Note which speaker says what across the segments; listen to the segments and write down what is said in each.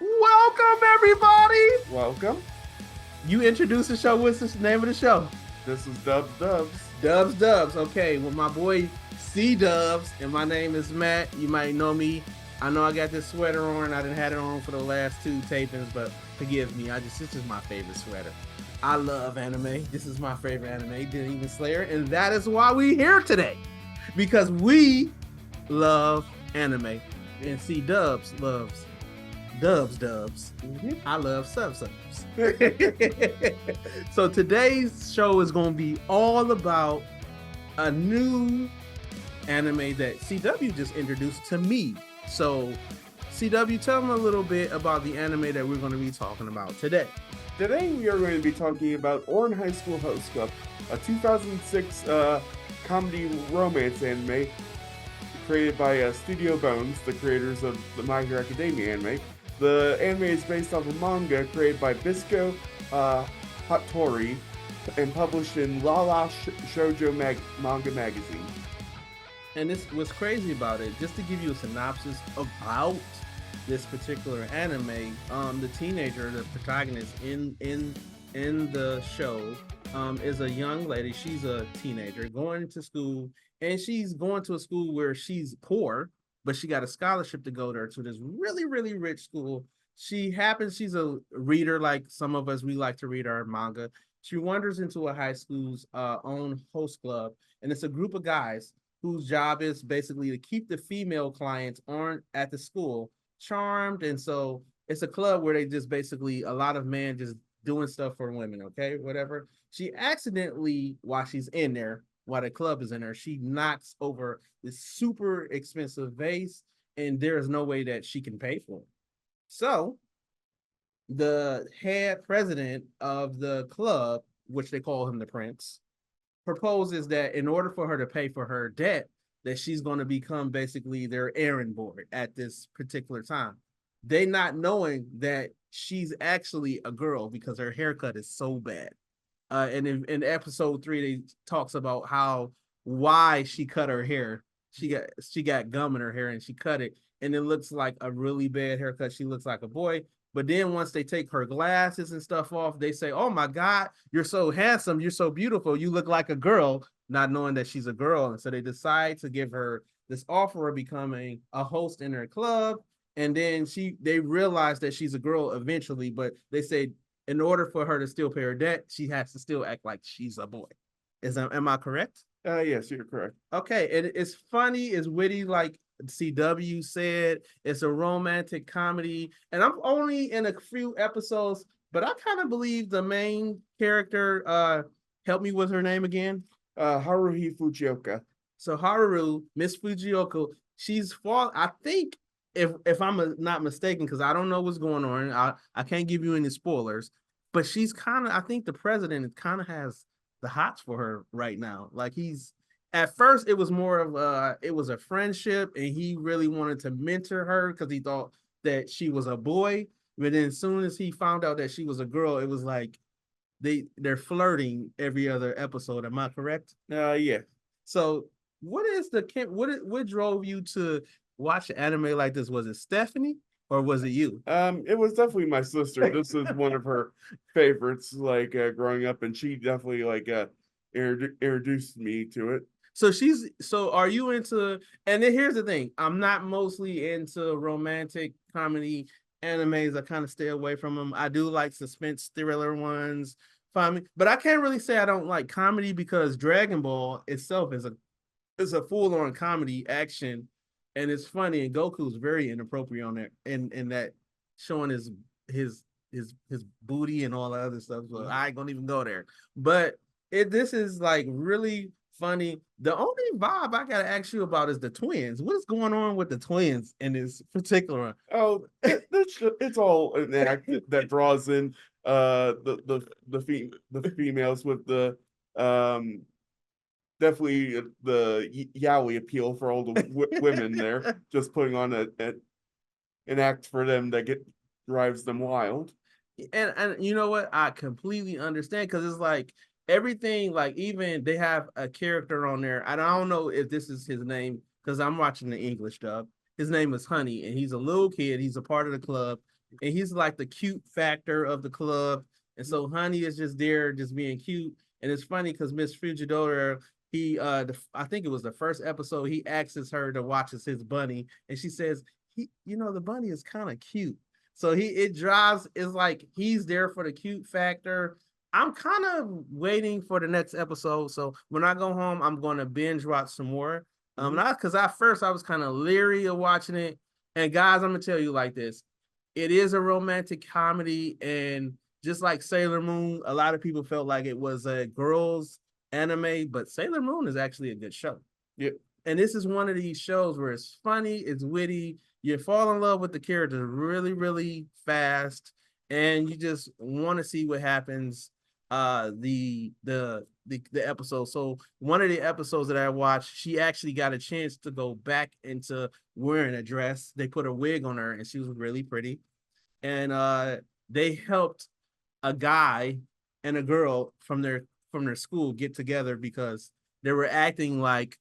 Speaker 1: Welcome, everybody.
Speaker 2: Welcome.
Speaker 1: You introduce the show. What's the name of the show?
Speaker 2: This is Dubs Dubs.
Speaker 1: Dubs. Okay, well, my boy C Dubs, and my name is Matt. You might know me. I know I got this sweater on. I didn't had it on for the last two tapings, but forgive me. This is my favorite sweater. I love anime. This is my favorite anime, Demon Slayer, and that is why we here today, because we love anime, and C Dubs loves dubs. I love subs. So today's show is going to be all about a new anime that CW just introduced to me. So CW, tell them a little bit about the anime that we're going to be talking about today.
Speaker 2: Today we are going to be talking about Ouran High School Host Club, a 2006 comedy romance anime created by Studio Bones, the creators of the My Hero Academia anime. The anime is based off a manga created by Bisco Hattori and published in Lala Shoujo Manga Magazine.
Speaker 1: And this what's crazy about it, just to give you a synopsis about this particular anime, the teenager, the protagonist in the show, is a young lady. She's a teenager going to school, and she's going to a school where she's poor, but she got a scholarship to go there to this really, really rich school. She's a reader like some of us, we like to read our manga. She wanders into a high school's own host club, and it's a group of guys whose job is basically to keep the female clients on at the school charmed. And so it's a club where they just basically a lot of men just doing stuff for women, okay, whatever. She accidentally, while she's in there, while the club is in there, she knocks over this super expensive vase, and there is no way that she can pay for it. So the head president of the club, which they call him the prince, proposes that in order for her to pay for her debt, that she's going to become basically their errand boy at this particular time. They not knowing that she's actually a girl because her haircut is so bad. And in episode 3, they talks about why she cut her hair. She got gum in her hair and she cut it, and it looks like a really bad haircut. She looks like a boy. But then once they take her glasses and stuff off, they say, "Oh my God, you're so handsome, you're so beautiful, you look like a girl," not knowing that she's a girl. And so they decide to give her this offer of becoming a host in their club. And then they realize that she's a girl eventually, but they say in order for her to still pay her debt, she has to still act like she's a boy. Am I correct?
Speaker 2: Yes, you're correct.
Speaker 1: Okay, and it's funny, it's witty, like CW said. It's a romantic comedy, and I'm only in a few episodes, but I kind of believe the main character. Help me with her name again.
Speaker 2: Haruhi Fujioka.
Speaker 1: So Haru, Miss Fujioka, she's fall. I think if I'm not mistaken, because I don't know what's going on, I can't give you any spoilers, but she's kind of. I think the president kind of has the hots for her right now. Like he's at first it was more of it was a friendship, and he really wanted to mentor her because he thought that she was a boy. But then as soon as he found out that she was a girl, it was like they're flirting every other episode. Am I correct?
Speaker 2: Yeah.
Speaker 1: So what drove you to watch an anime like this? Was it Stephanie or was it you?
Speaker 2: It was definitely my sister. This is one of her favorites, like growing up, and she definitely introduced me to it.
Speaker 1: So are you into, and then here's the thing, I'm not mostly into romantic comedy animes. I kind of stay away from them. I do like suspense thriller ones. Find me, but I can't really say I don't like comedy because Dragon Ball itself is a full-on comedy action, and it's funny, and Goku's very inappropriate on that in that, showing his booty and all the other stuff. So I ain't gonna even go there. But this is like really funny. The only vibe I gotta ask you about is the twins. What is going on with the twins in this particular one?
Speaker 2: Oh, it's all an act that draws in the females with the definitely the yaoi appeal for all the women there, just putting on an act for them that drives them wild.
Speaker 1: And you know what? I completely understand, because it's like everything, like even they have a character on there, and I don't know if this is his name because I'm watching the English dub. His name is Honey, and he's a little kid. He's a part of the club, and he's like the cute factor of the club. And so Honey is just there, just being cute. And it's funny because Miss Frigidora, I think it was the first episode, he asks her to watch his bunny, and she says, the bunny is kind of cute. So it's like he's there for the cute factor. I'm kind of waiting for the next episode. So when I go home, I'm going to binge watch some more. Not because at first I was kind of leery of watching it. And guys, I'm gonna tell you like this: it is a romantic comedy, and just like Sailor Moon, a lot of people felt like it was a girls' anime, but Sailor Moon is actually a good show.
Speaker 2: Yeah.
Speaker 1: And this is one of these shows where it's funny, it's witty, you fall in love with the characters really, really fast, and you just want to see what happens the episode. So one of the episodes that I watched, she actually got a chance to go back into wearing a dress. They put a wig on her and she was really pretty. And they helped a guy and a girl from their school get together because they were acting like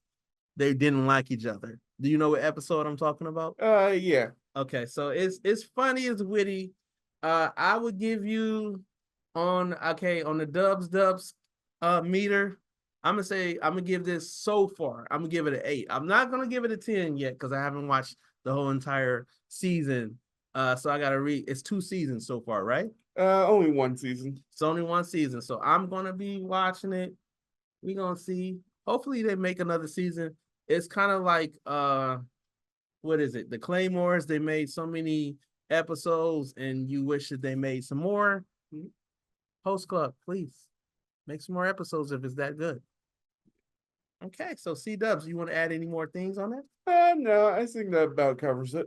Speaker 1: they didn't like each other. Do you know what episode I'm talking about?
Speaker 2: Yeah.
Speaker 1: Okay, so it's funny, it's witty. I would give you on the dubs meter. I'm gonna give this so far. I'm gonna give it an 8. I'm not gonna give it a 10 yet because I haven't watched the whole entire season. So I gotta read. It's 2 seasons so far, right?
Speaker 2: Only one season.
Speaker 1: It's only 1 season, so I'm gonna be watching it. We're gonna see. Hopefully they make another season. It's kind of like what is it? The Claymores, they made so many episodes and you wish that they made some more. Host Club, please make some more episodes if it's that good. Okay, so C Dubs, you want to add any more things on that?
Speaker 2: No, I think that about covers it.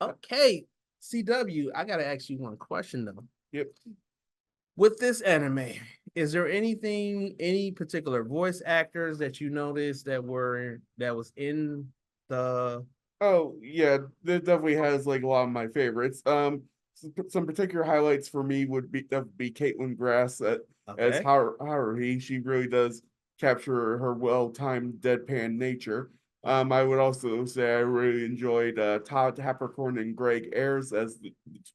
Speaker 1: Okay, CW, I gotta ask you one question though.
Speaker 2: Yep.
Speaker 1: With this anime, is there any particular voice actors that you noticed that was in the?
Speaker 2: Oh yeah, that definitely has like a lot of my favorites. Some particular highlights for me would be Caitlin Grass as
Speaker 1: Okay.
Speaker 2: Haruhi. She really does capture her well-timed deadpan nature. I would also say I really enjoyed Todd Hapercorn and Greg Ayres as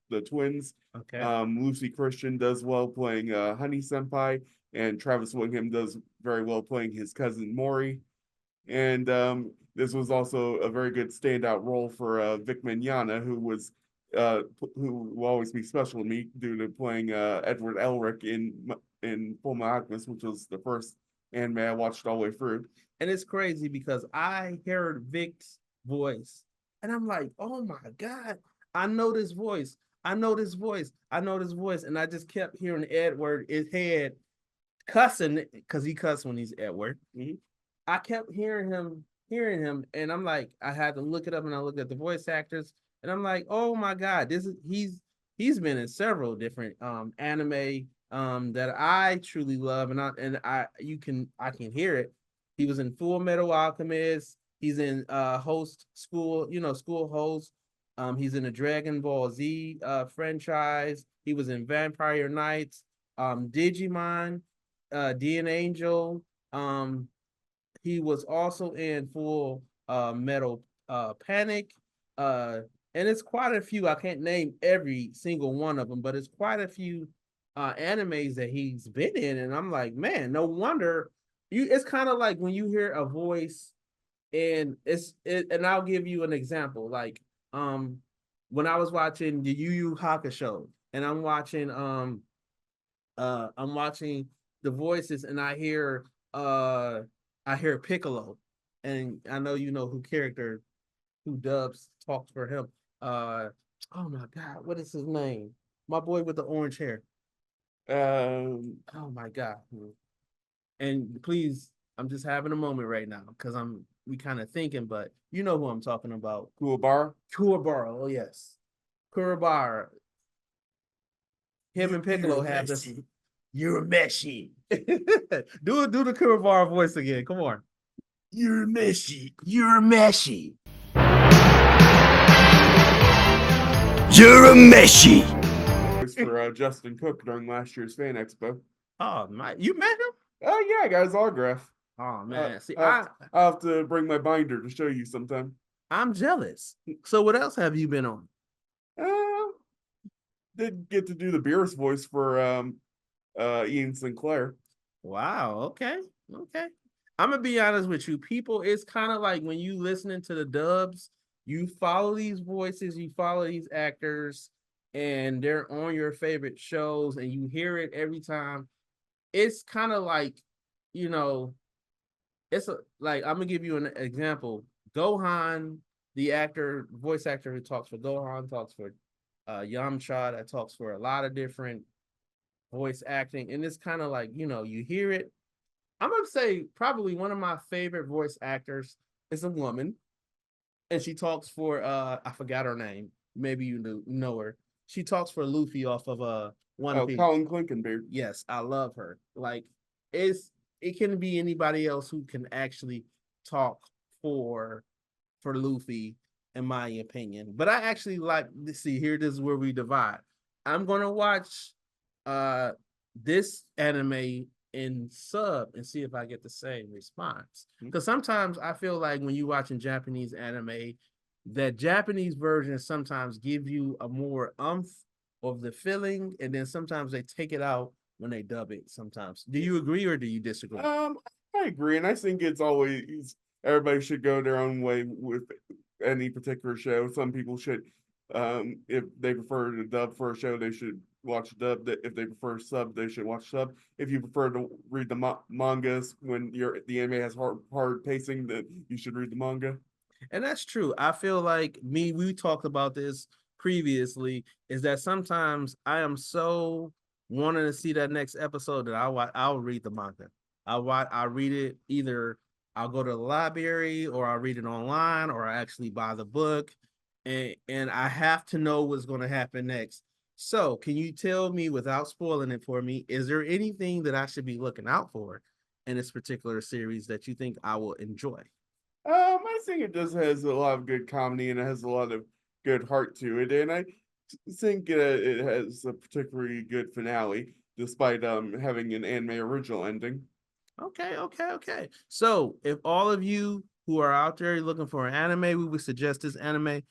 Speaker 2: the twins.
Speaker 1: Okay.
Speaker 2: Lucy Christian does well playing Honey Senpai, and Travis Willingham does very well playing his cousin Mori. And this was also a very good standout role for Vic Mignogna, who will always be special to me due to playing Edward Elric in Full Metal Alchemist, which was the first anime I watched all the way through.
Speaker 1: And it's crazy because I heard Vic's voice and I'm like, oh my God, I know this voice. I know this voice. I know this voice. And I just kept hearing Edward, his head cussing because he cussed when he's Edward. Mm-hmm. I kept hearing him, and I'm like, I had to look it up and I looked at the voice actors and I'm like, oh my God, he's been in several different anime that I truly love, and I can hear it. He was in Full Metal Alchemist. He's in Host School, School Host. He's in the Dragon Ball Z franchise. He was in Vampire Knights, Digimon, D and Angel. He was also in Full Metal Panic. And it's quite a few. I can't name every single one of them, but it's quite a few animes that he's been in. And I'm like, man, no wonder it's kind of like when you hear a voice and and I'll give you an example. Like when I was watching the Yu Yu Hakusho and I'm watching the voices and I hear Piccolo, and I know you know who dubs talks for him. Oh my God, what is his name? My boy with the orange hair. Oh my God. And please, I'm just having a moment right now because we kind of thinking, but you know who I'm talking about.
Speaker 2: Kuwabara.
Speaker 1: Kuwabara, oh yes. Kuwabara. Him and Piccolo have this. You're meshy. do the Kuwabara voice again. Come on. You're meshy. You're meshy.
Speaker 3: You're a meshy.
Speaker 2: For Justin Cook during last year's Fan Expo.
Speaker 1: Oh my, you met him?
Speaker 2: Oh yeah, I got his autograph.
Speaker 1: Oh man, see,
Speaker 2: I'll have to bring my binder to show you sometime.
Speaker 1: I'm jealous. So what else have you been on?
Speaker 2: Uh, did get to do the Beerus voice for Ian Sinclair.
Speaker 1: Wow. Okay. Okay. I'm gonna be honest with you. People, it's kind of like when you listening to the dubs, you follow these voices, you follow these actors, and they're on your favorite shows, and you hear it every time. It's kind of like, you know, like I'm gonna give you an example. Gohan, the actor, voice actor who talks for Gohan, talks for Yamcha, that talks for a lot of different voice acting, and it's kind of like, you hear it. I'm gonna say probably one of my favorite voice actors is a woman, and she talks for I forgot her name. Maybe you know her. She talks for Luffy off of One
Speaker 2: Oh,
Speaker 1: Piece.
Speaker 2: Colin Clinkenbeard.
Speaker 1: Yes, I love her. Like it's it can be anybody else who can actually talk for Luffy, in my opinion. But I actually like see here. This is where we divide. I'm gonna watch uh this anime in sub and see if I get the same response. Because sometimes I feel like when you're watching Japanese anime, that Japanese version sometimes give you a more umph of the feeling, and then sometimes they take it out when they dub it. Sometimes, do you agree or do you disagree?
Speaker 2: I agree, and I think it's always everybody should go their own way with any particular show. Some people should, if they prefer to dub for a show, they should watch dub. If they prefer sub, they should watch sub. If you prefer to read the mangas when the anime has hard pacing, then you should read the manga.
Speaker 1: And that's true. I feel like we talked about this previously, is that sometimes I am so wanting to see that next episode that I'll read the manga. I read it, either I'll go to the library or I'll read it online or I actually buy the book, and I have to know what's going to happen next. So, can you tell me without spoiling it for me, is there anything that I should be looking out for in this particular series that you think I will enjoy?
Speaker 2: I think it just has a lot of good comedy and it has a lot of good heart to it, and I think it has a particularly good finale, despite having an anime original ending.
Speaker 1: Okay, okay, okay. So, if all of you who are out there looking for an anime, we would suggest this anime.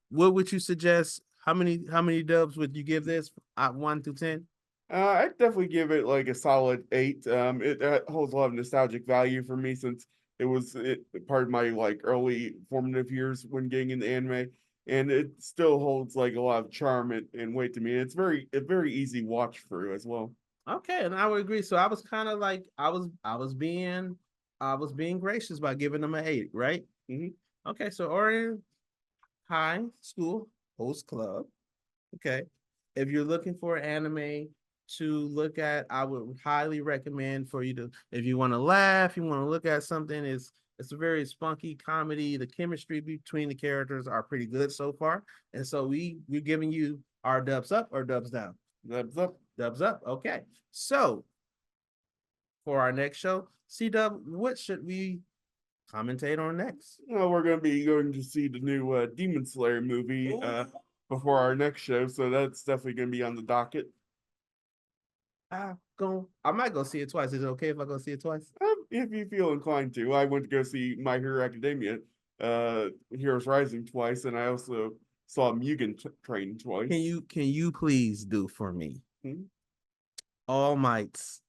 Speaker 1: What would you suggest? How many dubs would you give this? 1 through 10.
Speaker 2: I'd definitely give it like a solid 8. It holds a lot of nostalgic value for me since it part of my like early formative years when getting into anime, and it still holds like a lot of charm and weight to me. It's a very easy watch through as well.
Speaker 1: Okay, and I would agree. So I was kind of like I was being gracious by giving them an 8, right?
Speaker 2: Hmm.
Speaker 1: Okay, so Orion High School Host Club. Okay. If you're looking for an anime to look at, I would highly recommend for you to, if you want to laugh, you want to look at something, it's a very spunky comedy. The chemistry between the characters are pretty good so far. And so we're giving you our dubs up or dubs down.
Speaker 2: That's up.
Speaker 1: Dubs up. Okay. So for our next show, C Dub, what should we commentate on next?
Speaker 2: We're gonna be going to see the new Demon Slayer movie before our next show, so that's definitely gonna be on the docket.
Speaker 1: I might go see it twice. Is it okay if I go see it twice?
Speaker 2: If you feel inclined to, I went to go see My Hero Academia, Heroes Rising twice, and I also saw Mugen Train twice.
Speaker 1: Can you please do for me?
Speaker 2: Hmm?
Speaker 1: All Mights.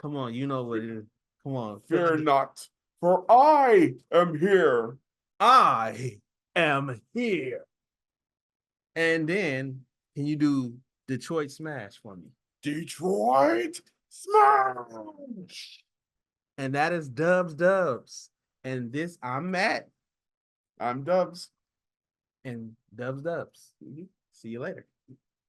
Speaker 1: Come on, you know what it is. Come on.
Speaker 2: Fear not, for I am here.
Speaker 1: I am here. And then can you do Detroit Smash for me?
Speaker 2: Detroit Smash!
Speaker 1: And that is Dubs. And this I'm Matt
Speaker 2: I'm Dubs.
Speaker 1: and Dubs.
Speaker 2: Mhm.
Speaker 1: See you later.